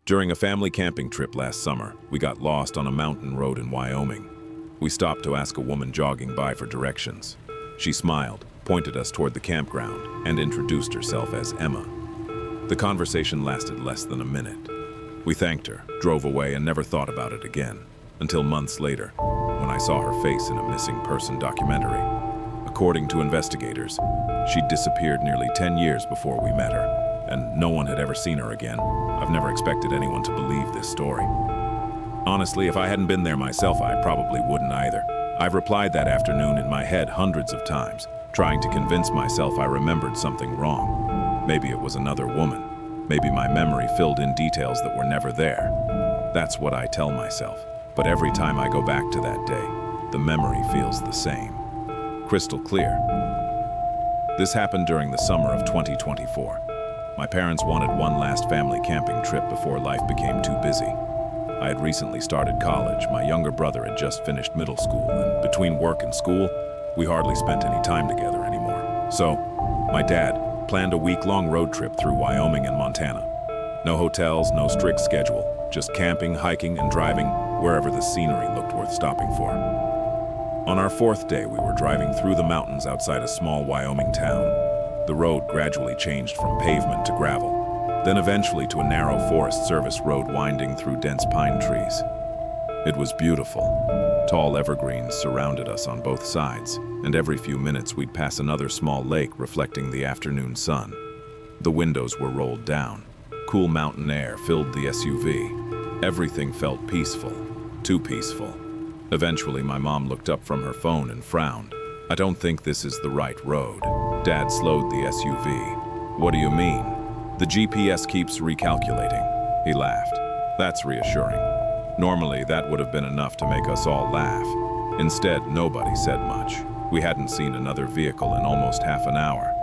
During a family camping trip last summer, we got lost on a mountain road in Wyoming. We stopped to ask a woman jogging by for directions. She smiled, pointed us toward the campground, and introduced herself as Emma. The conversation lasted less than a minute. We thanked her, drove away, and never thought about it again, until months later, when I saw her face in a missing person documentary. According to investigators, she'd disappeared nearly 10 years before we met her, and no one had ever seen her again. I've never expected anyone to believe this story. Honestly, if I hadn't been there myself, I probably wouldn't either. I've replied that afternoon in my head hundreds of times, trying to convince myself I remembered something wrong. Maybe it was another woman. Maybe my memory filled in details that were never there. That's what I tell myself. But every time I go back to that day, the memory feels the same. Crystal clear. This happened during the summer of 2024. My parents wanted one last family camping trip before life became too busy. I had recently started college, my younger brother had just finished middle school, and between work and school, we hardly spent any time together anymore. So, my dad planned a week-long road trip through Wyoming and Montana. No hotels, no strict schedule, just camping, hiking, and driving wherever the scenery looked worth stopping for. On our fourth day, we were driving through the mountains outside a small Wyoming town. The road gradually changed from pavement to gravel, then eventually to a narrow Forest Service road winding through dense pine trees. It was beautiful. Tall evergreens surrounded us on both sides, and every few minutes we'd pass another small lake reflecting the afternoon sun. The windows were rolled down. Cool mountain air filled the SUV. Everything felt peaceful, too peaceful. Eventually, my mom looked up from her phone and frowned. "I don't think this is the right road." Dad slowed the SUV. "What do you mean?" "The GPS keeps recalculating." He laughed. "That's reassuring. Normally, that would have been enough to make us all laugh. Instead, nobody said much. We hadn't seen another vehicle in almost half an hour.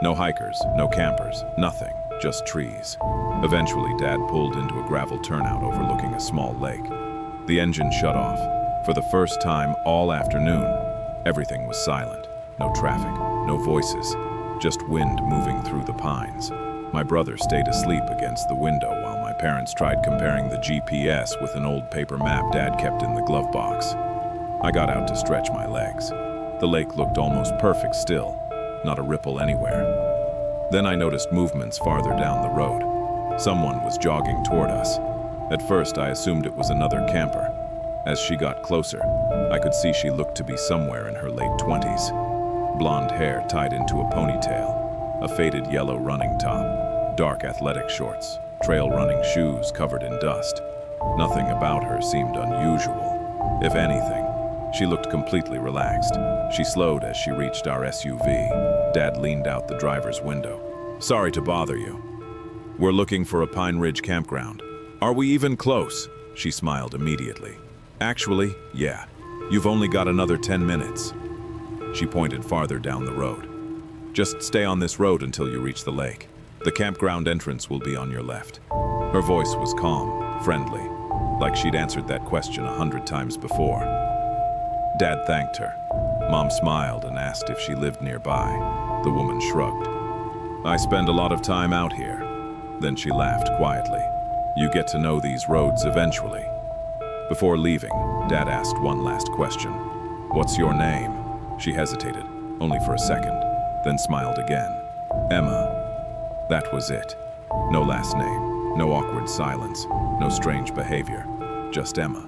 No hikers, no campers, nothing, just trees. Eventually, Dad pulled into a gravel turnout overlooking a small lake. The engine shut off. For the first time all afternoon, everything was silent. No traffic, no voices, just wind moving through the pines. My brother stayed asleep against the window while my parents tried comparing the GPS with an old paper map Dad kept in the glove box. I got out to stretch my legs. The lake looked almost perfect still, not a ripple anywhere. Then I noticed movements farther down the road. Someone was jogging toward us. At first, I assumed it was another camper. As she got closer, I could see she looked to be somewhere in her late 20s. Blonde hair tied into a ponytail, a faded yellow running top, dark athletic shorts, trail running shoes covered in dust. Nothing about her seemed unusual. If anything, she looked completely relaxed. She slowed as she reached our SUV. Dad leaned out the driver's window. "Sorry to bother you. We're looking for a Pine Ridge campground. Are we even close?" She smiled immediately. "Actually, yeah. You've only got another 10 minutes. She pointed farther down the road. "Just stay on this road until you reach the lake. The campground entrance will be on your left." Her voice was calm, friendly, like she'd answered that question 100 times before. Dad thanked her. Mom smiled and asked if she lived nearby. The woman shrugged. "I spend a lot of time out here." Then she laughed quietly. "You get to know these roads eventually." Before leaving, Dad asked one last question. "What's your name?" She hesitated, only for a second, then smiled again. "Emma." That was it. No last name, no awkward silence, no strange behavior, just Emma.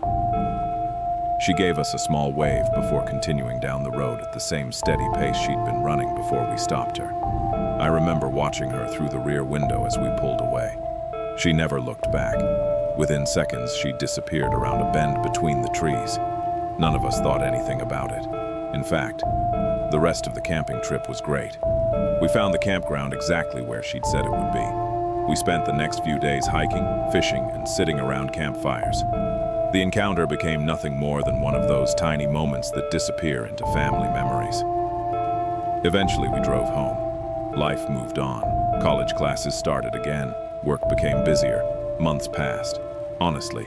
She gave us a small wave before continuing down the road at the same steady pace she'd been running before we stopped her. I remember watching her through the rear window as we pulled away. She never looked back. Within seconds, she disappeared around a bend between the trees. None of us thought anything about it. In fact, the rest of the camping trip was great. We found the campground exactly where she'd said it would be. We spent the next few days hiking, fishing, and sitting around campfires. The encounter became nothing more than one of those tiny moments that disappear into family memories. Eventually, we drove home. Life moved on. College classes started again. Work became busier. Months passed. Honestly,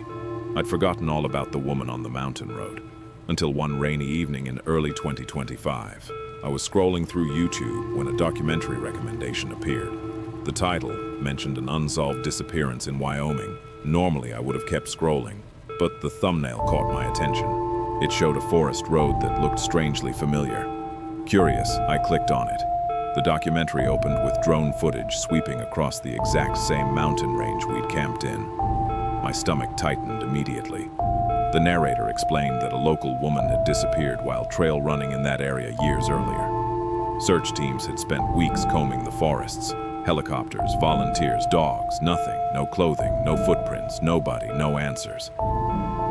I'd forgotten all about the woman on the mountain road. Until one rainy evening in early 2025, I was scrolling through YouTube when a documentary recommendation appeared. The title mentioned an unsolved disappearance in Wyoming, Normally, I would have kept scrolling, but the thumbnail caught my attention. It showed a forest road that looked strangely familiar. Curious, I clicked on it. The documentary opened with drone footage sweeping across the exact same mountain range we'd camped in. My stomach tightened immediately. The narrator explained that a local woman had disappeared while trail running in that area years earlier. Search teams had spent weeks combing the forests. Helicopters, volunteers, dogs, nothing. No clothing, no footprints, nobody, no answers.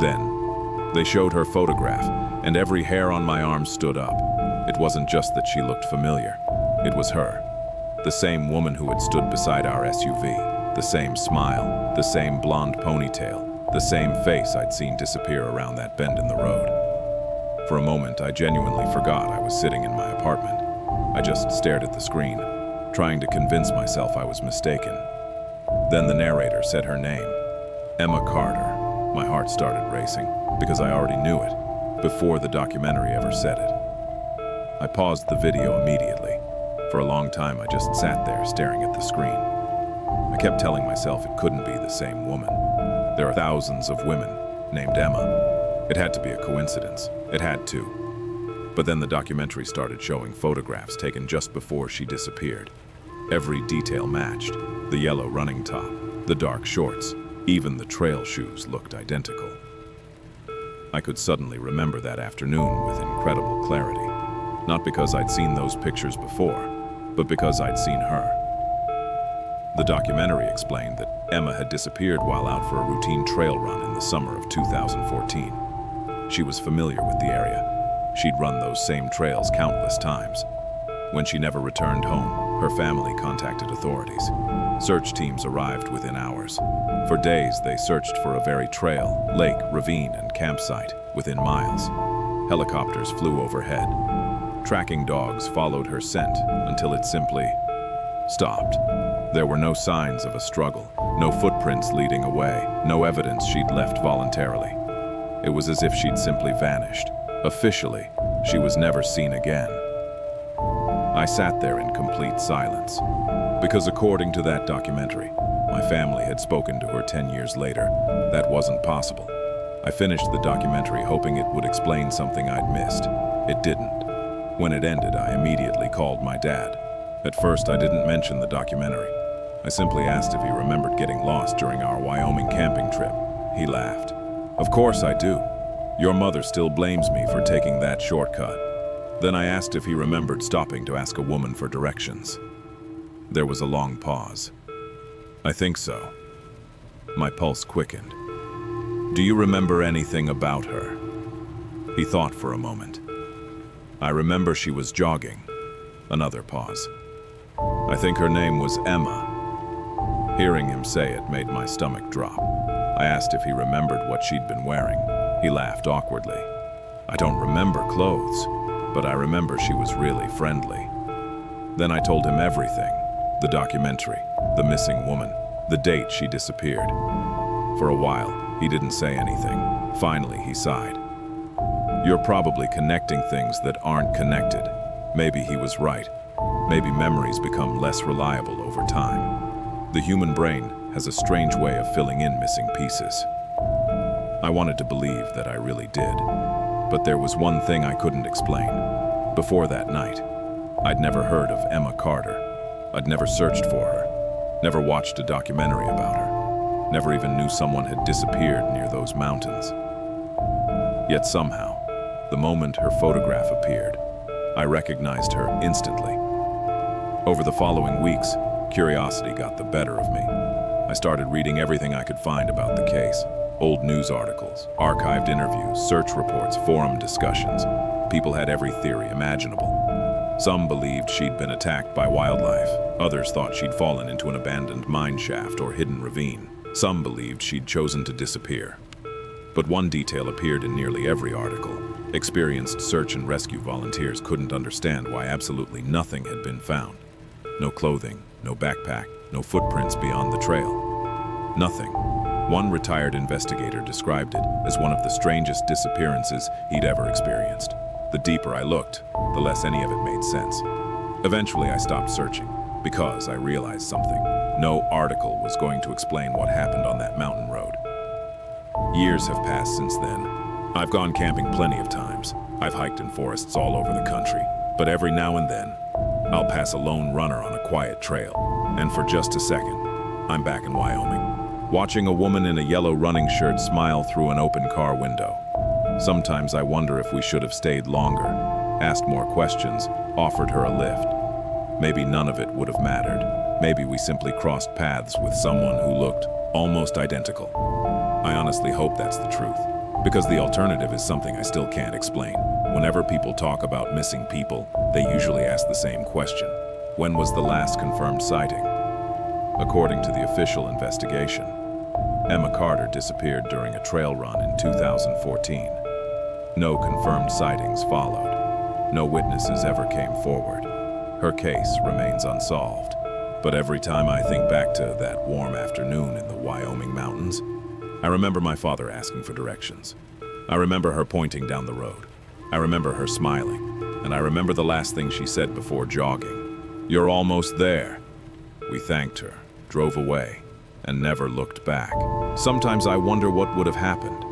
Then, they showed her photograph, and every hair on my arm stood up. It wasn't just that she looked familiar. It was her. The same woman who had stood beside our SUV. The same smile, the same blonde ponytail, the same face I'd seen disappear around that bend in the road. For a moment, I genuinely forgot I was sitting in my apartment. I just stared at the screen, trying to convince myself I was mistaken. Then the narrator said her name, Emma Carter. My heart started racing, because I already knew it, before the documentary ever said it. I paused the video immediately. For a long time, I just sat there staring at the screen. I kept telling myself it couldn't be the same woman. There are thousands of women named Emma. It had to be a coincidence. It had to. But then the documentary started showing photographs taken just before she disappeared. Every detail matched. The yellow running top, the dark shorts, even the trail shoes looked identical. I could suddenly remember that afternoon with incredible clarity. Not because I'd seen those pictures before, but because I'd seen her. The documentary explained that Emma had disappeared while out for a routine trail run in the summer of 2014. She was familiar with the area. She'd run those same trails countless times. When she never returned home, her family contacted authorities. Search teams arrived within hours. For days, they searched for a very trail, lake, ravine, and campsite within miles. Helicopters flew overhead. Tracking dogs followed her scent until it simply stopped. There were no signs of a struggle, no footprints leading away, no evidence she'd left voluntarily. It was as if she'd simply vanished. Officially, she was never seen again. I sat there in complete silence, because according to that documentary, my family had spoken to her 10 years later. That wasn't possible. I finished the documentary hoping it would explain something I'd missed. It didn't. When it ended, I immediately called my dad. At first, I didn't mention the documentary. I simply asked if he remembered getting lost during our Wyoming camping trip. He laughed. "Of course I do. Your mother still blames me for taking that shortcut." Then I asked if he remembered stopping to ask a woman for directions. There was a long pause. "I think so." My pulse quickened. "Do you remember anything about her?" He thought for a moment. "I remember she was jogging." Another pause. "I think her name was Emma." Hearing him say it made my stomach drop. I asked if he remembered what she'd been wearing. He laughed awkwardly. "I don't remember clothes, but I remember she was really friendly." Then I told him everything. The documentary, the missing woman, the date she disappeared. For a while, he didn't say anything. Finally, he sighed. "You're probably connecting things that aren't connected." Maybe he was right. Maybe memories become less reliable over time. The human brain has a strange way of filling in missing pieces. I wanted to believe that I really did. But there was one thing I couldn't explain. Before that night, I'd never heard of Emma Carter. I'd never searched for her, never watched a documentary about her, never even knew someone had disappeared near those mountains. Yet somehow, the moment her photograph appeared, I recognized her instantly. Over the following weeks, curiosity got the better of me. I started reading everything I could find about the case. Old news articles, archived interviews, search reports, forum discussions. People had every theory imaginable. Some believed she'd been attacked by wildlife. Others thought she'd fallen into an abandoned mine shaft or hidden ravine. Some believed she'd chosen to disappear. But one detail appeared in nearly every article. Experienced search and rescue volunteers couldn't understand why absolutely nothing had been found. No clothing, no backpack, no footprints beyond the trail. Nothing. One retired investigator described it as one of the strangest disappearances he'd ever experienced. The deeper I looked, the less any of it made sense. Eventually, I stopped searching because I realized something. No article was going to explain what happened on that mountain road. Years have passed since then. I've gone camping plenty of times. I've hiked in forests all over the country. But every now and then, I'll pass a lone runner on a quiet trail. And for just a second, I'm back in Wyoming, watching a woman in a yellow running shirt smile through an open car window. Sometimes I wonder if we should have stayed longer, asked more questions, offered her a lift. Maybe none of it would have mattered. Maybe we simply crossed paths with someone who looked almost identical. I honestly hope that's the truth, because the alternative is something I still can't explain. Whenever people talk about missing people, they usually ask the same question. When was the last confirmed sighting? According to the official investigation, Emma Carter disappeared during a trail run in 2014. No confirmed sightings followed. No witnesses ever came forward. Her case remains unsolved. But every time I think back to that warm afternoon in the Wyoming mountains, I remember my father asking for directions. I remember her pointing down the road. I remember her smiling. And I remember the last thing she said before jogging. "You're almost there." We thanked her, drove away, and never looked back. Sometimes I wonder what would have happened.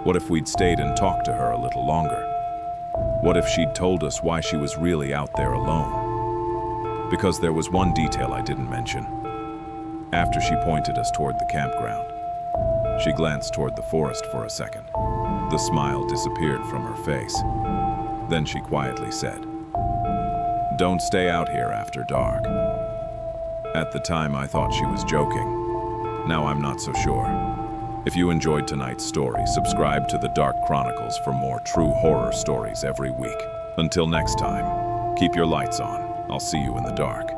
What if we'd stayed and talked to her a little longer? What if she'd told us why she was really out there alone? Because there was one detail I didn't mention. After she pointed us toward the campground, she glanced toward the forest for a second. The smile disappeared from her face. Then she quietly said, "Don't stay out here after dark." At the time, I thought she was joking. Now I'm not so sure. If you enjoyed tonight's story, subscribe to The Dark Chronicles for more true horror stories every week. Until next time, keep your lights on. I'll see you in the dark.